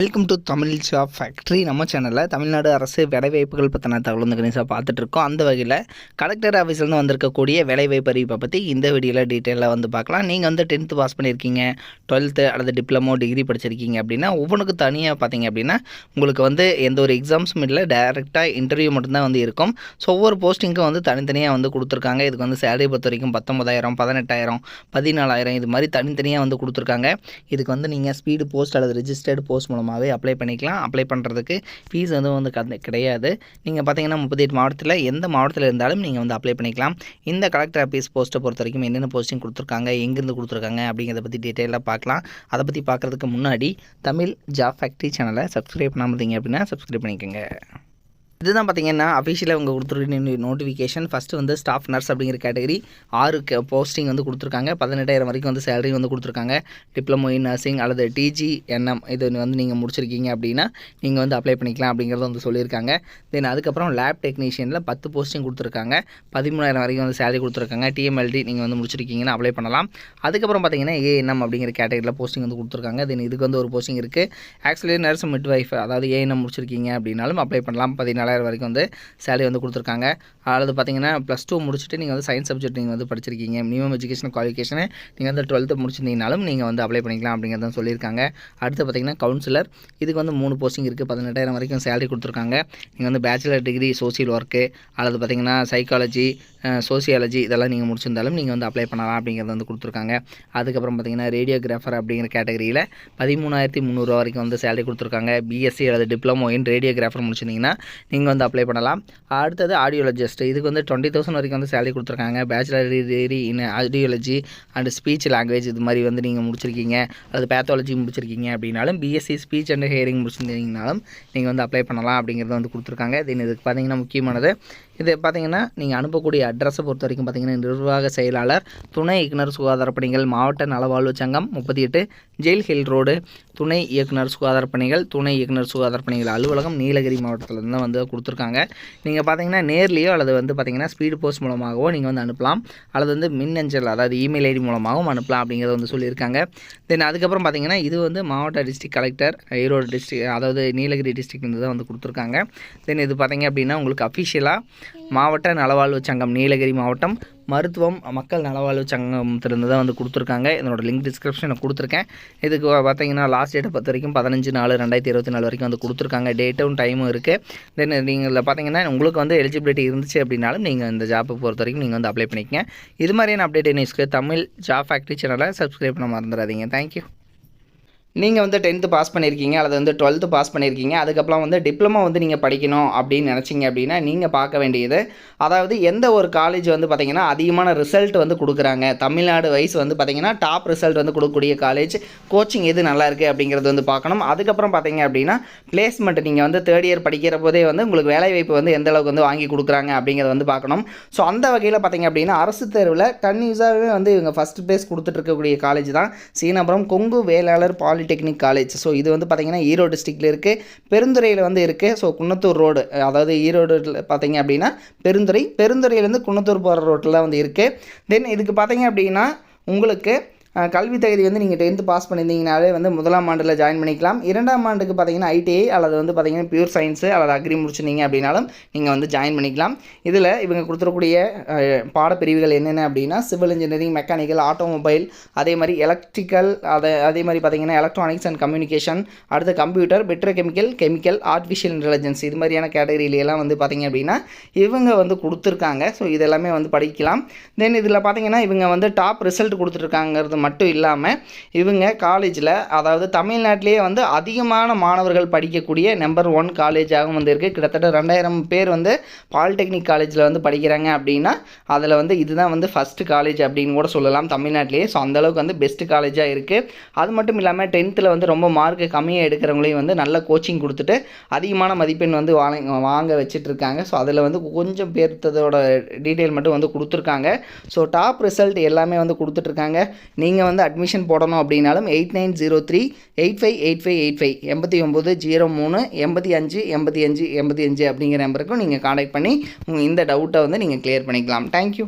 Welcome to Tamil job factory. நம்ம சேனலில் தமிழ்நாடு அரசு வேலைவாய்ப்புகள் பற்றின தகவல் வந்து கணிசாக பார்த்துட்ருக்கோம். அந்த வகையில் கலெக்டர் ஆஃபீஸ்லேருந்து வந்திருக்கக்கூடிய வேலைவாய்ப்பு அறிவிப்பை பற்றி இந்த வீடியோவில் டீட்டெயிலாக வந்து பார்க்கலாம். நீங்கள் வந்து 10th பாஸ் பண்ணியிருக்கீங்க, 12th அல்லது டிப்ளமோ டிகிரி படிச்சிருக்கீங்க அப்படின்னா ஒவ்வொன்றுக்கு தனியாக பார்த்தீங்க அப்படின்னா உங்களுக்கு வந்து எந்த ஒரு எக்ஸாம்ஸும் இல்லை, டைரெக்டாக இன்டர்வியூ மட்டும்தான் வந்து இருக்கும். ஸோ ஒவ்வொரு போஸ்டிங்க்கும் வந்து தனித்தனியாக வந்து கொடுத்துருக்காங்க. இதுக்கு வந்து சேலரி பொறுத்த வரைக்கும் 19,000, 18,000, 14,000 இது மாதிரி தனித்தனியாக வந்து கொடுத்துருக்காங்க. இதுக்கு வந்து நீங்கள் ஸ்பீடு போஸ்ட் அல்லது ரிஜிஸ்டர்டு போஸ்ட் மூலமாக அப்ளை பண்ணிக்கலாம். அப்ளை பண்ணுறதுக்கு ஃபீஸ் வந்து கிடையாது. நீங்கள் பார்த்தீங்கன்னா 38 மாவட்டத்தில் எந்த மாவட்டத்தில் இருந்தாலும் நீங்கள் வந்து அப்ளை பண்ணிக்கலாம். இந்த கலெக்டர் ஆஃபீஸ் போஸ்ட்டை பொறுத்த வரைக்கும் என்னென்ன போஸ்டிங் கொடுத்துருக்காங்க, எங்கேருந்து கொடுத்துருக்காங்க அப்படிங்கிறத பற்றி டீட்டெயிலாக பார்க்கலாம். அதை பற்றி பார்க்குறதுக்கு முன்னாடி தமிழ் ஜாப் ஃபேக்ட்ரி சேனலை சப்ஸ்கிரைப் பண்ணாமல் இருந்தீங்க அப்படின்னா சப்ஸ்கிரைப் பண்ணிக்கோங்க. இதுதான் பார்த்தீங்கன்னா அஃபிஷியலாக அவங்க கொடுத்துருக்க நோட்டிஃபிகேஷன். ஃபஸ்ட்டு வந்து ஸ்டாஃப் நர்ஸ் அப்படிங்கிற கேட்டகரி 6 போஸ்டிங் வந்து கொடுத்துருக்காங்க. 18,000 வரைக்கும் வந்து சேலரி வந்து கொடுத்துருக்காங்க. டிப்ளமோ இன் நர்சிங் அல்லது டிஜிஎன்எம் இது வந்து நீங்கள் முடிச்சிருக்கீங்க அப்படின்னா நீங்கள் வந்து அப்ளை பண்ணிக்கலாம் அப்படிங்கிறத வந்து சொல்லியிருக்காங்க. தென் அதுக்கப்புறம் லேப் டெக்னீஷியனில் 10 போஸ்டிங் கொடுத்துருக்காங்க. 13,000 வரைக்கும் வந்து சேலரி கொடுத்துருக்காங்க. டிஎம்எல்டி நீங்கள் வந்து முடிச்சிருக்கீங்கன்னா அப்ளை பண்ணலாம். அதுக்கப்புறம் பார்த்தீங்கன்னா ஏஎன்எம் அப்படிங்கிற கேட்டகரியில் போஸ்டிங் வந்து கொடுத்துருக்காங்க. தென் இதுக்கு வந்து ஒரு போஸ்டிங் இருக்குது. ஆக்சுவலி நர்ஸ் மிட்வைஃப் அதாவது ஏஎன்எம் முடிச்சிருக்கீங்க அப்படின்னாலும் அப்ளை பண்ணலாம். 14,000 வரைக்கும் வந்து சேலரி வந்து கொடுத்துருக்காங்க. அதாவது பார்த்தீங்கன்னா +2 முடிச்சுட்டு நீங்கள் வந்து சயின்ஸ் சப்ஜெக்ட் நீங்கள் வந்து படிச்சிருக்கீங்க, மினிமம் எஜுகேஷன் குவாலிஃபிகேஷனை நீங்கள் வந்து 12th முடிச்சிருந்தீங்கனாலும் நீங்கள் வந்து அப்ளை பண்ணிக்கலாம் அப்படிங்கிறத சொல்லியிருக்காங்க. அடுத்து பார்த்தீங்கன்னா கவுன்சிலர், இதுக்கு வந்து 3 போஸ்டிங் இருக்குது. 18,000 வரைக்கும் சேலரி கொடுத்துருக்காங்க. நீங்கள் வந்து பேச்சுலர் டிகிரி சோசியல் ஒர்க்கு அல்லது பார்த்தீங்கன்னா சைக்காலஜி, சோசியாலஜி இதெல்லாம் நீங்கள் முடிச்சிருந்தாலும் நீங்கள் வந்து அப்ளை பண்ணலாம் அப்படிங்கிறத வந்து கொடுத்துருக்காங்க. அதுக்கப்புறம் பார்த்தீங்கன்னா ரேடியோகிராஃபர் அப்படிங்கிற கேட்டகரியில் 13,300 வரைக்கும் வந்து சேலரி கொடுத்துருக்காங்க. பிஎஸ்சி அல்லது டிப்ளமோ இன் ரேடியோகிராஃபர் முடிச்சிருந்தீங்கன்னா நீங்கள் வந்து அப்ளை பண்ணலாம். அடுத்தது ஆடியோலஜிஸ்ட், இதுக்கு வந்து 20,000 வரைக்கும் வந்து சேலரி கொடுத்துருக்காங்க. Bachelor degree in audiology and speech language இது மாதிரி வந்து நீங்கள் முடிச்சிருக்கீங்க அல்லது பேத்தாலஜி முடிச்சிருக்கீங்க அப்படின்னாலும் பிஎஸ்சி ஸ்பீச் அண்ட் ஹியரிங் முடிச்சிருந்தீங்கனாலும் நீங்கள் வந்து அப்ளை பண்ணலாம் அப்படிங்கிறத வந்து கொடுத்துருக்காங்க. தென் இதுக்கு பார்த்தீங்கன்னா முக்கியமானது இது பார்த்தீங்கன்னா நீங்கள் அனுப்பக்கூடிய அட்ரஸை பொறுத்த வரைக்கும் பார்த்தீங்கன்னா நிர்வாக செயலாளர், துணை இயக்குனர் சுகாதார பணிகள், மாவட்ட நலவாழ்வு சங்கம் 38 ஜெயில் ஹில் ரோடு, துணை இயக்குனர் சுகாதார பணிகள், துணை இயக்குனர் சுகாதார பணிகள் அலுவலகம், நீலகிரி மாவட்டத்தில் தான் வந்து கொடுத்துருக்காங்க. நீங்கள் பார்த்தீங்கன்னா நேர்லேயோ அல்லது வந்து பார்த்தீங்கன்னா ஸ்பீடு போஸ்ட் மூலமாகவோ நீங்கள் வந்து அனுப்பலாம், அல்லது வந்து மின்னஞ்சல் அதாவது இமெயில் ஐடி மூலமாகவும் அனுப்பலாம் அப்படிங்கிறத வந்து சொல்லியிருக்காங்க. தென் அதுக்கப்புறம் பார்த்தீங்கன்னா இது வந்து மாவட்ட டிஸ்ட்ரிக்ட் கலெக்டர் ஈரோடு டிஸ்ட்ரிக்ட் அதாவது நீலகிரி டிஸ்ட்ரிக்ட்லேருந்து தான் வந்து கொடுத்துருக்காங்க. தென் இது பார்த்தீங்க அப்படின்னா உங்களுக்கு அஃபிஷியலாக மாவட்ட நலவாழ்வு சங்கம் நீலகிரி மாவட்டம் மருத்துவம் மக்கள் நலவாழ்வு சங்கத்திலிருந்து தான் வந்து கொடுத்துருக்காங்க. இதனோட லிங்க் டிஸ்கிரிப்ஷனில் கொடுத்துருக்கேன். இதுக்கு பார்த்தீங்கன்னா லாஸ்ட் டேட்டை பொறுத்த வரைக்கும் 15/4/2024 வரைக்கும் வந்து கொடுத்துருக்காங்க. டேட்டும் டைமும் இருக்குது. தென் நீங்கள் இதில் பார்த்தீங்கன்னா உங்களுக்கு வந்து எலிஜிபிலிட்டி இருந்துச்சு அப்படின்னாலும் நீங்கள் இந்த ஜாப்பை பொறுத்த வரைக்கும் நீங்கள் வந்து அப்ளை பண்ணிக்கங்க. இது மாதிரியான அப்டேட் நியூஸ்க்கு தமிழ் ஜாப் ஃபேக்ட்ரி சேனலை சப்ஸ்கிரைப் பண்ண மறந்துடாதீங்க. தேங்க்யூ. நீங்கள் வந்து 10th பாஸ் பண்ணியிருக்கீங்க அல்லது வந்து 12th பாஸ் பண்ணியிருக்கீங்க, அதுக்கப்புறம் வந்து டிப்ளமோ வந்து நீங்கள் படிக்கணும் அப்படின்னு நினச்சிங்க அப்படின்னா நீங்கள் பார்க்க வேண்டியது அதாவது எந்த ஒரு காலேஜ் வந்து பார்த்திங்கன்னா அதிகமான ரிசல்ட் வந்து கொடுக்குறாங்க, தமிழ்நாடு வைஸ் வந்து பார்த்திங்கன்னா டாப் ரிசல்ட் வந்து கொடுக்கக்கூடிய காலேஜ், கோச்சிங் எது நல்லா இருக்குது அப்படிங்கிறது வந்து பார்க்கணும். அதுக்கப்புறம் பார்த்தீங்க அப்படின்னா பிளேஸ்மெண்ட், நீங்கள் வந்து 3rd இயர் படிக்கிற போதே வந்து உங்களுக்கு வேலைவாய்ப்பு வந்து எந்த அளவுக்கு வந்து வாங்கி கொடுக்குறாங்க அப்படிங்கிறத வந்து பார்க்கணும். ஸோ அந்த வகையில் பார்த்திங்க அப்படின்னா அரசு தேர்வில் கன்யூஸாகவே வந்து இவங்க ஃபஸ்ட் ப்ளேஸ் கொடுத்துட்டு இருக்கக்கூடிய காலேஜ் தான் Seenapuram Kongu Vellalar polytechnic college. So இது வந்து பார்த்திங்கன்னா ஈரோடு டிஸ்ட்ரிக்டில் இருக்குது, பெருந்துறையில் வந்து இருக்குது. ஸோ குன்னத்தூர் ரோடு அதாவது ஈரோடு பார்த்திங்க அப்படின்னா பெருந்துறையிலேருந்து குன்னத்தூர் போகிற ரோட்டில் வந்து இருக்குது. தென் இதுக்கு பார்த்திங்க அப்படின்னா உங்களுக்கு கல்வி தகுதி வந்து நீங்கள் 10th பாஸ் பண்ணியிருந்தீங்கனாலே வந்து 1ஆம் ஆண்டில் ஜாயின் பண்ணிக்கலாம். 2ஆம் ஆண்டுக்கு பார்த்தீங்கன்னா ஐடிஐ அல்லது வந்து பார்த்தீங்கன்னா பியூர் சயின்ஸு அல்லது அக்ரி முடிச்சிருந்தீங்க அப்படின்னாலும் நீங்கள் வந்து ஜாயின் பண்ணிக்கலாம். இதில் இவங்க கொடுத்துருக்கூடிய பாடப்பிரிவுகள் என்னென்ன அப்படின்னா சிவில் இன்ஜினியரிங், மெக்கானிக்கல், ஆட்டோமொபைல், அதே மாதிரி எலக்ட்ரிக்கல், அதே மாதிரி பார்த்தீங்கன்னா எலக்ட்ரானிக்ஸ் அண்ட் கம்யூனிகேஷன், அடுத்து கம்ப்யூட்டர், கெமிக்கல், ஆர்டிஃபிஷியல் இன்டெலிஜென்ஸ் இது மாதிரியான கேட்டகரியிலெல்லாம் வந்து பார்த்தீங்க அப்படின்னா இவங்க வந்து கொடுத்துருக்காங்க. ஸோ இதெல்லாமே வந்து படிக்கலாம். தென் இதில் பார்த்தீங்கன்னா இவங்க வந்து டாப் ரிசல்ட் கொடுத்துருக்காங்கிறது மட்டும் இல்லாமல் இவங்க காலேஜில் அதாவது தமிழ்நாட்டிலேயே வந்து அதிகமான மாணவர்கள் படிக்கக்கூடிய நம்பர் 1 காலேஜாகவும் வந்து இருக்குது. கிட்டத்தட்ட 2000 பேர் வந்து பாலிடெக்னிக் காலேஜில் வந்து படிக்கிறாங்க அப்படின்னா அதில் வந்து இதுதான் வந்து ஃபஸ்ட்டு காலேஜ் அப்படின்னு கூட சொல்லலாம் தமிழ்நாட்டிலேயே. ஸோ அந்தளவுக்கு வந்து பெஸ்ட்டு காலேஜாக இருக்குது. அது மட்டும் இல்லாமல் 10th வந்து ரொம்ப மார்க்கு கம்மியாக எடுக்கிறவங்களையும் வந்து நல்ல கோச்சிங் கொடுத்துட்டு அதிகமான மதிப்பெண் வந்து வாங்க வச்சிட்ருக்காங்க. ஸோ அதில் வந்து கொஞ்சம் பேர்த்ததோட டீட்டெயில் மட்டும் வந்து கொடுத்துருக்காங்க. ஸோ டாப் ரிசல்ட் எல்லாமே வந்து கொடுத்துட்ருக்காங்க. நீங்கள் வந்து அட்மிஷன் போடணும் அப்படின்னாலும் 8903858585 8903858585 அப்படிங்கிற நம்பருக்கும் நீங்கள் காண்டாக்ட் பண்ணி இந்த டவுட்டை வந்து நீங்கள் கிளியர் பண்ணிக்கலாம். தேங்க்யூ.